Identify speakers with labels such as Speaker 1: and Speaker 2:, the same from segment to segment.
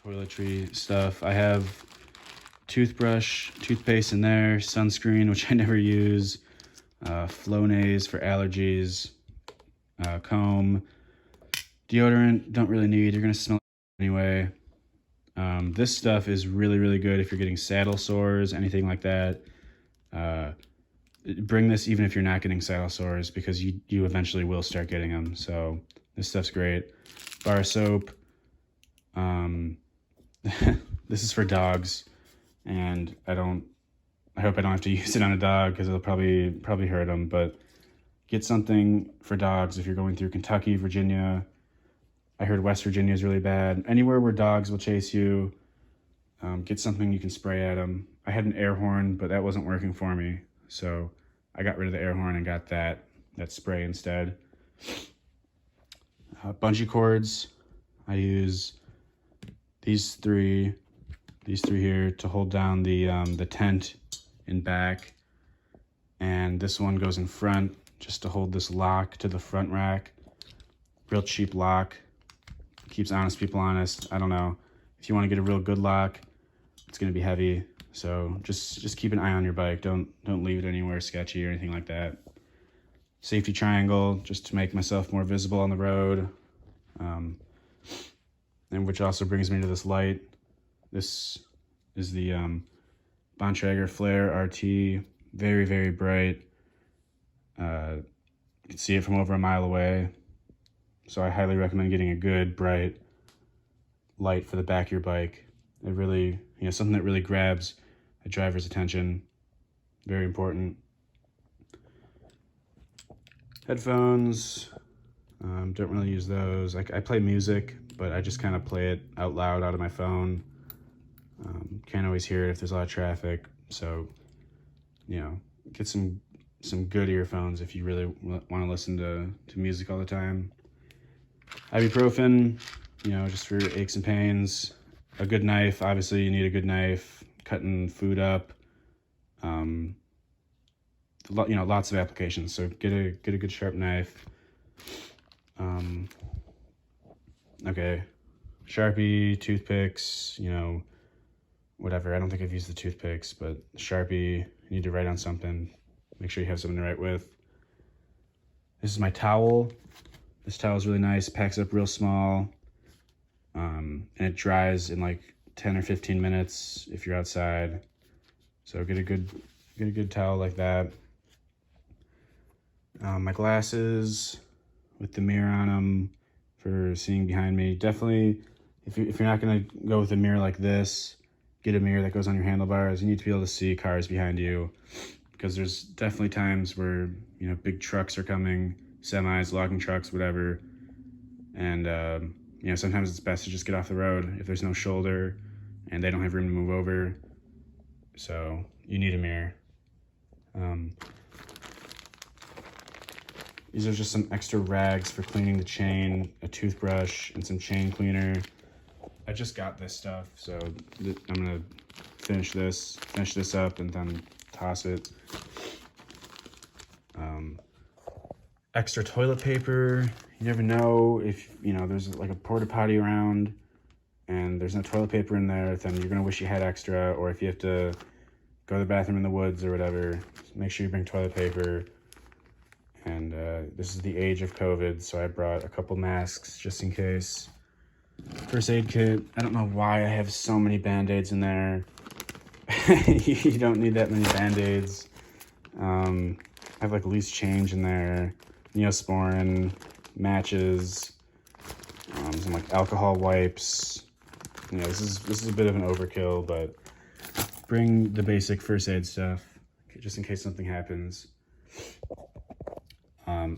Speaker 1: toiletry stuff. I have toothbrush, toothpaste in there, sunscreen, which I never use, Flonase for allergies, comb, deodorant, don't really need, you're gonna smell it anyway. This stuff is really, really good if you're getting saddle sores, anything like that. Bring this even if you're not getting saddle sores, because you eventually will start getting them. So this stuff's great. Bar soap. This is for dogs, and I hope I don't have to use it on a dog because it'll probably hurt them. But get something for dogs if you're going through Kentucky, Virginia. I heard West Virginia is really bad. Anywhere where dogs will chase you, get something you can spray at them. I had an air horn, but that wasn't working for me. So I got rid of the air horn and got that spray instead. Bungee cords. I use these three here to hold down the tent in back. And this one goes in front just to hold this lock to the front rack. Real cheap lock. Keeps honest people honest. I don't know. If you want to get a real good lock, it's going to be heavy. So just keep an eye on your bike. Don't leave it anywhere sketchy or anything like that. Safety triangle, just to make myself more visible on the road. And which also brings me to this light. This is the Bontrager Flare RT. Very, very bright. You can see it from over a mile away. So I highly recommend getting a good, bright light for the back of your bike. It really, something that really grabs a driver's attention. Very important. Headphones, don't really use those. I play music, but I just kind of play it out loud out of my phone. Can't always hear it if there's a lot of traffic. So, get some good earphones if you really want to listen to music all the time. Ibuprofen, just for aches and pains. A good knife, obviously you need a good knife. Cutting food up. Lots of applications. So get a good sharp knife. Okay, Sharpie, toothpicks, whatever. I don't think I've used the toothpicks, but Sharpie, you need to write on something. Make sure you have something to write with. This is my towel. This towel is really nice, packs up real small, and it dries in like 10 or 15 minutes if you're outside. So get a good towel like that. My glasses with the mirror on them for seeing behind me. Definitely, if you're not gonna go with a mirror like this, get a mirror that goes on your handlebars. You need to be able to see cars behind you, because there's definitely times where big trucks are coming, semis, logging trucks, whatever, and sometimes it's best to just get off the road if there's no shoulder and they don't have room to move over. So you need a mirror. These are just some extra rags for cleaning the chain, a toothbrush, and some chain cleaner. I just got this stuff, so I'm gonna finish this up, and then toss it. Extra toilet paper. You never know if there's like a porta potty around and there's no toilet paper in there, then you're gonna wish you had extra. Or if you have to go to the bathroom in the woods or whatever, make sure you bring toilet paper. And this is the age of COVID, so I brought a couple masks just in case. First aid kit. I don't know why I have so many Band-Aids in there. You don't need that many Band-Aids. I have like loose change in there, Neosporin, matches, some like alcohol wipes. This is a bit of an overkill, but bring the basic first aid stuff just in case something happens.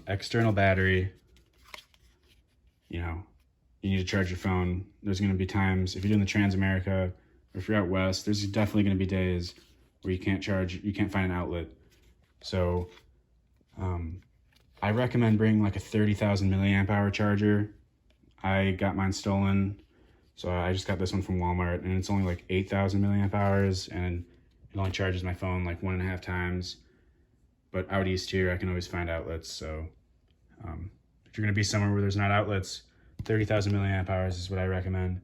Speaker 1: External battery. You need to charge your phone. There's going to be times, if you're doing the Transamerica, or if you're out west, there's definitely going to be days where you can't find an outlet. So I recommend bringing like a 30,000 milliamp hour charger. I got mine stolen, so I just got this one from Walmart, and it's only like 8,000 milliamp hours, and it only charges my phone like 1.5 times. But out east here, I can always find outlets. So if you're going to be somewhere where there's not outlets, 30,000 milliamp hours is what I recommend.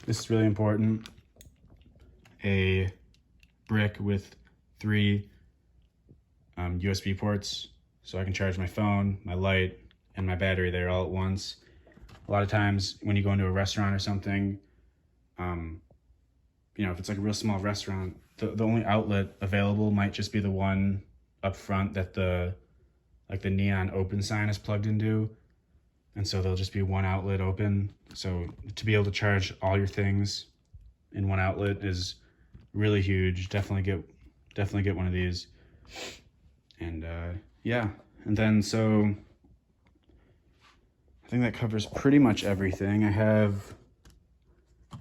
Speaker 1: this is really important, a brick with 3 USB ports, so I can charge my phone, my light, and my battery there all at once. A lot of times when you go into a restaurant or something, you know, if it's like a real small restaurant, the only outlet available might just be the one up front that the neon open sign is plugged into. And so there'll just be one outlet open. So to be able to charge all your things in one outlet is really huge. Definitely get one of these. And yeah, and then so I think that covers pretty much everything. I have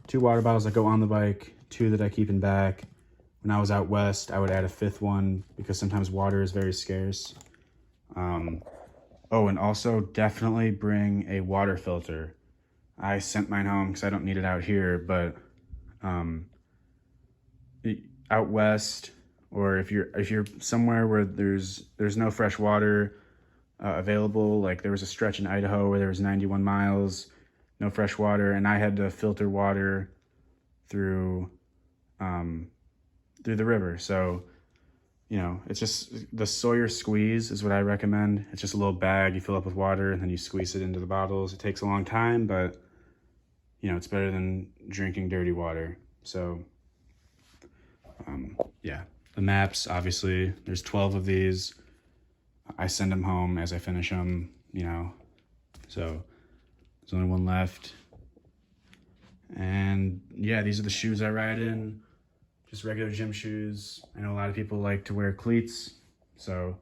Speaker 1: 2 water bottles that go on the bike, 2 that I keep in back. When I was out west, I would add a 5th one because sometimes water is very scarce. Oh, and also definitely bring a water filter. I sent mine home because I don't need it out here, but out west, or if you're somewhere where there's no fresh water available, like there was a stretch in Idaho where there was 91 miles, no fresh water, and I had to filter water through the river. So, you know, it's just the Sawyer squeeze is what I recommend. It's just a little bag you fill up with water and then you squeeze it into the bottles. It takes a long time, but you know, it's better than drinking dirty water. So yeah, the maps, obviously there's 12 of these. I send them home as I finish them, you know, so there's only one left. And yeah, these are the shoes I ride in, just regular gym shoes. I know a lot of people like to wear cleats, so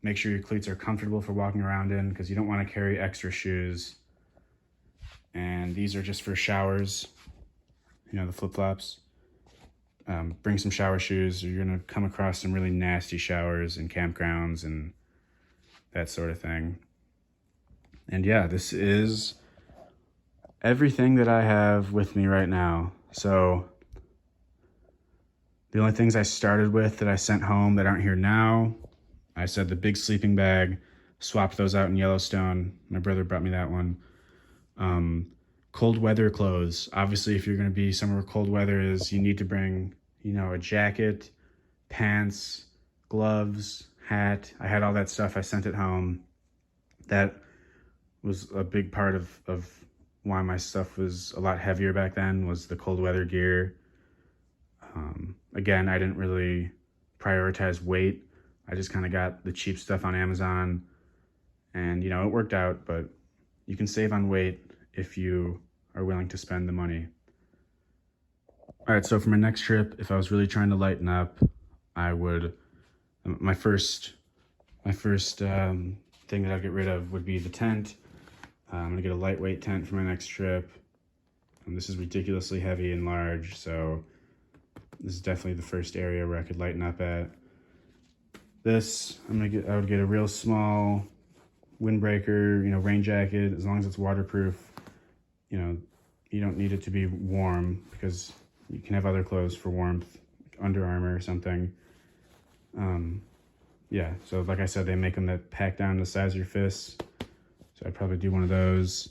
Speaker 1: make sure your cleats are comfortable for walking around in because you don't want to carry extra shoes. And these are just for showers, you know, the flip-flops. Bring some shower shoes, or you're gonna come across some really nasty showers in campgrounds and that sort of thing. And yeah, this is everything that I have with me right now. So the only things I started with that I sent home that aren't here now, I said the big sleeping bag, swapped those out in Yellowstone. My brother brought me that one. Cold weather clothes. Obviously, if you're going to be somewhere where cold weather is, you need to bring, you know, a jacket, pants, gloves, hat. I had all that stuff. I sent it home. That was a big part of why my stuff was a lot heavier back then, was the cold weather gear. Again, I didn't really prioritize weight. I just kind of got the cheap stuff on Amazon, and you know, it worked out, but you can save on weight if you are willing to spend the money. All right, so for my next trip, if I was really trying to lighten up, I would, my first thing that I'd get rid of would be the tent. I'm gonna get a lightweight tent for my next trip. And this is ridiculously heavy and large, so this is definitely the first area where I could lighten up at. This, I would get a real small windbreaker, you know, rain jacket, as long as it's waterproof. You know, you don't need it to be warm because you can have other clothes for warmth, like Under Armour or something. Yeah, so like I said, they make them that pack down to the size of your fists. So I'd probably do one of those.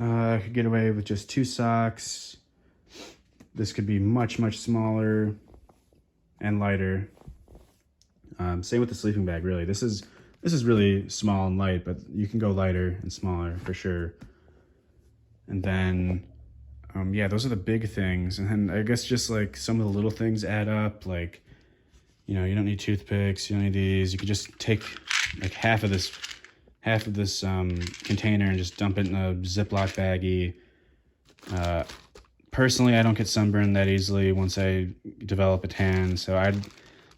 Speaker 1: I could get away with just 2 socks. This could be much, much smaller and lighter. Same with the sleeping bag, really. This is really small and light, but you can go lighter and smaller for sure. And then, yeah, those are the big things. And then I guess just like some of the little things add up. Like, you know, you don't need toothpicks, you don't need these. You could just take like half of this container and just dump it in a Ziploc baggie. Personally, I don't get sunburned that easily once I develop a tan, so I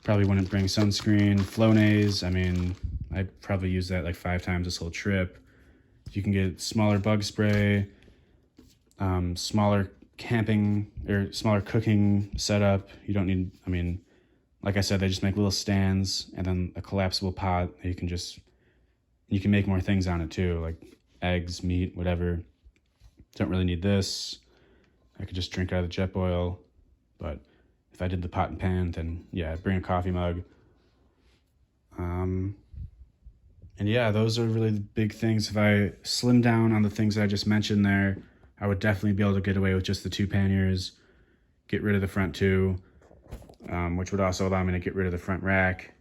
Speaker 1: probably wouldn't bring sunscreen. Flonase, I mean, I'd probably use that like 5 times this whole trip. You can get smaller bug spray, smaller camping or smaller cooking setup. You don't need, I mean, like I said, they just make little stands and then a collapsible pot that you can make more things on it too, like eggs, meat, whatever. Don't really need this. I could just drink out of the jet boil, but if I did the pot and pan, then yeah, I'd bring a coffee mug. And yeah, those are really the big things. If I slim down on the things I just mentioned there, I would definitely be able to get away with just the 2 panniers, get rid of the front 2, which would also allow me to get rid of the front rack.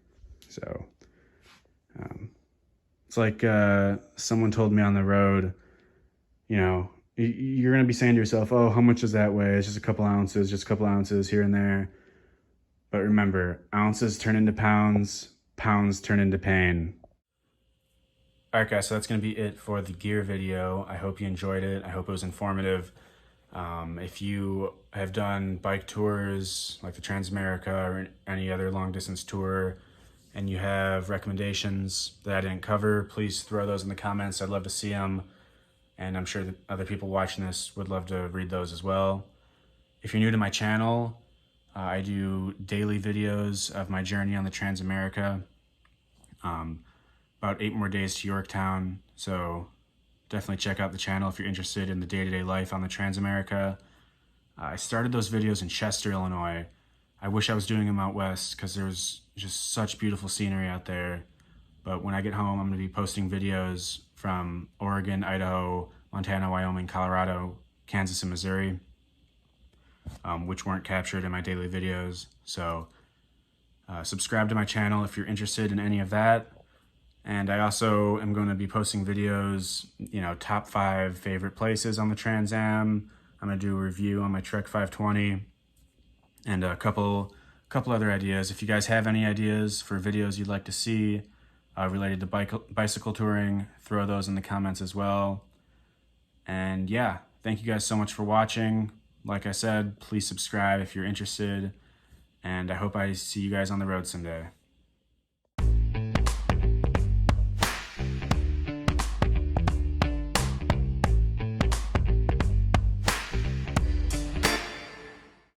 Speaker 1: So it's like someone told me on the road, you know, you're going to be saying to yourself, oh, how much does that weigh? It's just a couple ounces here and there. But remember, ounces turn into pounds, pounds turn into pain. All right, guys, so that's going to be it for the gear video. I hope you enjoyed it. I hope it was informative. If you have done bike tours like the Transamerica or any other long distance tour, and you have recommendations that I didn't cover, please throw those in the comments. I'd love to see them. And I'm sure that other people watching this would love to read those as well. If you're new to my channel, I do daily videos of my journey on the Transamerica. About 8 more days to Yorktown, so definitely check out the channel if you're interested in the day-to-day life on the Transamerica. I started those videos in Chester, Illinois. I wish I was doing them out west because there's just such beautiful scenery out there. But when I get home, I'm going to be posting videos from Oregon, Idaho, Montana, Wyoming, Colorado, Kansas, and Missouri, which weren't captured in my daily videos. So subscribe to my channel if you're interested in any of that. And I also am going to be posting videos, you know, top 5 favorite places on the Trans Am. I'm going to do a review on my Trek 520 and a couple other ideas. If you guys have any ideas for videos you'd like to see related to bicycle touring, throw those in the comments as well. And yeah, thank you guys so much for watching. Like I said, please subscribe if you're interested. And I hope I see you guys on the road someday.